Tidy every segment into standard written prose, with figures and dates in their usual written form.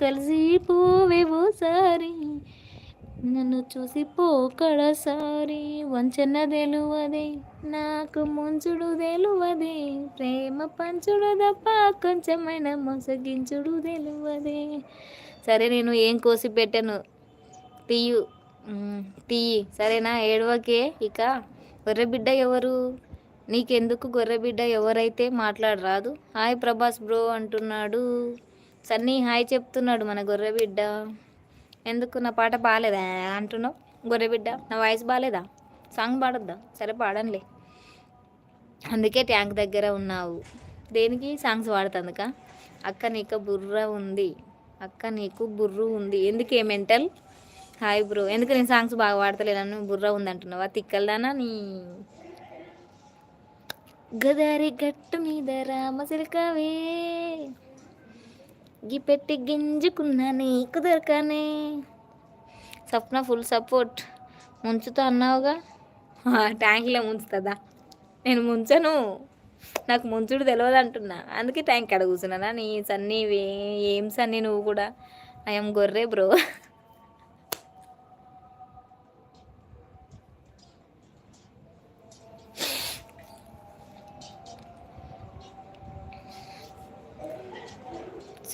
కలిసి పోవే ఓసారి, నన్ను చూసి పోకడసారి, వంచన తెలువదే నాకు ముంచుడు తెలువదే, ప్రేమ పంచుడు తప్ప కొంచెమైన మోసగించుడు తెలువదే. సరే నేను ఏం కోసి పెట్టాను తీయు, తీయి సరేనా, ఏడవకే ఇక. గొర్రెబిడ్డ ఎవరు? నీకెందుకు గొర్రెబిడ్డ, ఎవరైతే మాట్లాడరాదు. హాయ్ ప్రభాస్ బ్రో అంటున్నాడు. సన్నీ హాయ్ చెప్తున్నాడు మన గొర్రెబిడ్డ. ఎందుకు నా పాట బాగాలేదా అంటున్నావు గొర్రెబిడ్డ? నా వాయిస్ బాగాలేదా? సాంగ్ పాడొద్దా? సరే పాడనులే, అందుకే ట్యాంక్ దగ్గర ఉన్నావు. దేనికి సాంగ్స్ పాడుతుందిక? అక్క నీకు బుర్ర ఉంది, అక్క నీకు బుర్రు ఉంది. ఎందుకే మెంటల్? Hi bro. ఎందుకు నేను సాంగ్స్ బాగా పాడతలేనని బుర్ర ఉంది అంటున్నావా? తిక్కలదానా నీ. గదారి గట్టు మీద రామసిలకవే, పెట్టి గింజుకున్న నీకు దొరకనే. Sapna full support. ముంచుతా అన్నావుగా, ట్యాంక్లో ముంచుతుందా? నేను ముంచను, నాకు ముంచుడు తెలియదు అంటున్నా, అందుకే ట్యాంక్ కాడ కూర్చున్నానా. నీ సన్నీ ఏం సన్నీ నువ్వు కూడా. ఐఎమ్ గొర్రె బ్రో.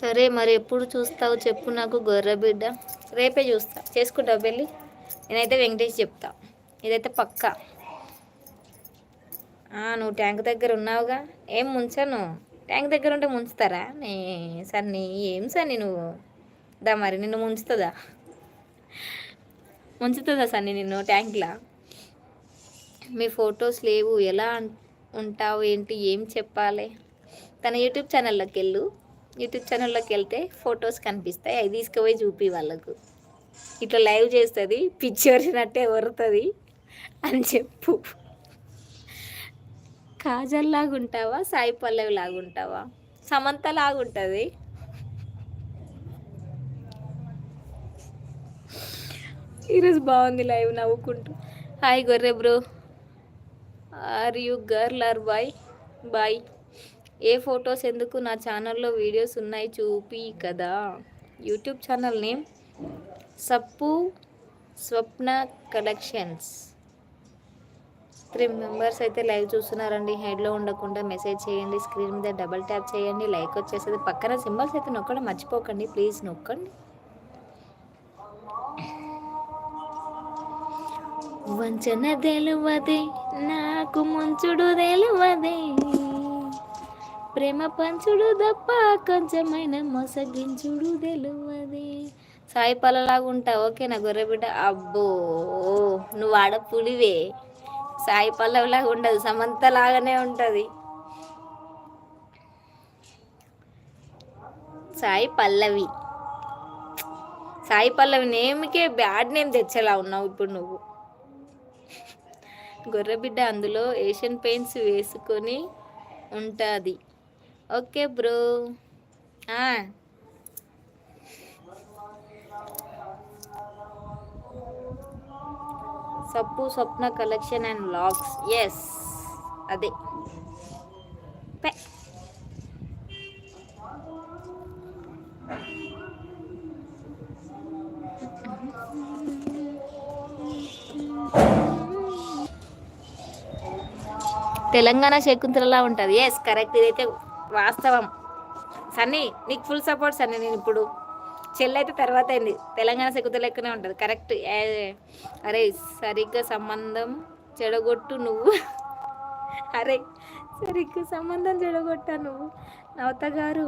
సరే మరి ఎప్పుడు చూస్తావు చెప్పు నాకు గొర్రె బిడ్డ. రేపే చూస్తా. చేసుకుంటావు పెళ్ళి? నేనైతే వెంకటేష్ చెప్తా, ఇదైతే పక్కా. నువ్వు ట్యాంక్ దగ్గర ఉన్నావుగా. ఏం ముంచను, ట్యాంక్ దగ్గర ఉంటే ముంచుతారా? నీ సన్నీ ఏం సన్నీ నువ్వు. దా మరి నిన్ను ముంచుతుందా? ముంచుతుందా సన్నీ నిన్ను ట్యాంక్లా? మీ ఫొటోస్ లేవు, ఎలా ఉంటావు ఏంటి, ఏం చెప్పాలి? తన యూట్యూబ్ ఛానల్లోకి వెళ్ళు, యూట్యూబ్ ఛానల్లోకి వెళ్తే ఫొటోస్ కనిపిస్తాయి, అవి తీసుకుపోయి చూపి వాళ్ళకు. ఇట్లా లైవ్ చేస్తుంది, పిచ్చి వరినట్టే వరుతుంది అని చెప్పు. కాజల్ లాగుంటావా, సాయి పల్లవి లాగుంటావా, సమంత లాగుంటుంది. ఈరోజు బాగుంది లైవ్, నవ్వుకుంటూ. హాయ్ గొర్రె bro, are you girl or boy? Boy. ఏ ఫొటోస్ ఎందుకు, నా ఛానల్లో వీడియోస్ ఉన్నాయి చూపి కదా. యూట్యూబ్ ఛానల్ నేమ్ సప్పు స్వప్న కలెక్షన్స్. 3 మెంబర్స్ అయితే లైవ్ చూస్తున్నారండి. హెడ్లో ఉండకుండా మెసేజ్ చేయండి, స్క్రీన్ మీద డబల్ ట్యాప్ చేయండి, లైక్ వచ్చేస్తుంది. పక్కన సింబల్స్ అయితే నొక్కడం మర్చిపోకండి ప్లీజ్, నొక్కండి. వంచన తెలువదే నాకు ముంచుడు తెలువదే, ప్రేమ పంచుడు తప్ప కొంచెమైన మోసగించుడు తెలువదే. సాయి పల్లలాగా ఉంటా ఓకేనా గొర్రెబిడ్డ? అబ్బో నువ్వు ఆడ పులివే, సాయి పల్లవిలాగా ఉండదు, సమంత లాగానే ఉంటుంది. సాయి పల్లవి, సాయి పల్లవి నేమ్కే బ్యాడ్ నేమ్ తెచ్చేలా ఉన్నావు ఇప్పుడు నువ్వు. గొర్రెబిడ్డ అందులో ఏషియన్ పెయింట్స్ వేసుకొని ఉంటుంది. Okay bro. సప్పు స్వప్న కలెక్షన్ అండ్ వ్లాగ్స్, ఎస్ అదే. తెలంగాణ శకుంతలలా ఉంటుంది, ఎస్ కరెక్ట్, ఇదైతే వాస్తవం. సన్నీ నీకు ఫుల్ సపోర్ట్ సన్నీ. నేను ఇప్పుడు చెల్లి అయితే తర్వాత అయింది, తెలంగాణ శకుంతల లెక్కనే ఉంటుంది, కరెక్ట్. అరే సరిగ్గా సంబంధం చెడగొట్టు నువ్వు. అరే సరిగ్గా సంబంధం చెడగొట్టా నువ్వు. నవత గారు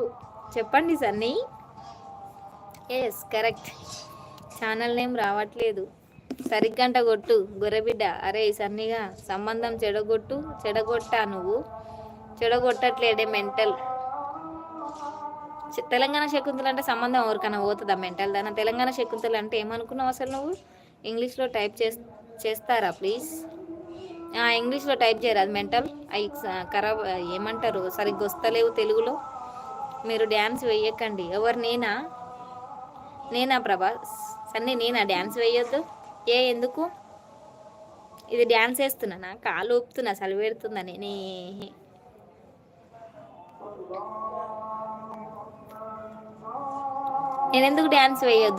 చెప్పండి Sunny. Yes correct, channel name రావట్లేదు, సరిగ్గంట కొట్టు గొర్రెబిడ్డ. అరే సన్నీగా సంబంధం చెడగొట్టా నువ్వు, చెడగొట్టట్లేడే మెంటల్. తెలంగాణ శకుంతల అంటే సంబంధం ఎవరికైనా పోతుందా మెంటల్ దానా? తెలంగాణ శకుంతల అంటే ఏమనుకున్నావు అసలు నువ్వు? ఇంగ్లీష్లో టైప్ చేస్తారా ప్లీజ్? ఇంగ్లీష్లో టైప్ చేయరాదు మెంటల్. అవి ఖరాబ్ ఏమంటారు, సరిగ్గా వస్తలేవు తెలుగులో. మీరు డ్యాన్స్ వేయకండి. ఎవరు? నేనా ప్రభాస్ సన్నీ? నేనా డ్యాన్స్ వేయొద్దు? ఎందుకు? ఇది డ్యాన్స్ వేస్తున్నానా? కాలు ఊపుతున్నా, సలి పెడుతుందని. నీ నేనెందుకు డాన్స్ వేయొద్దు?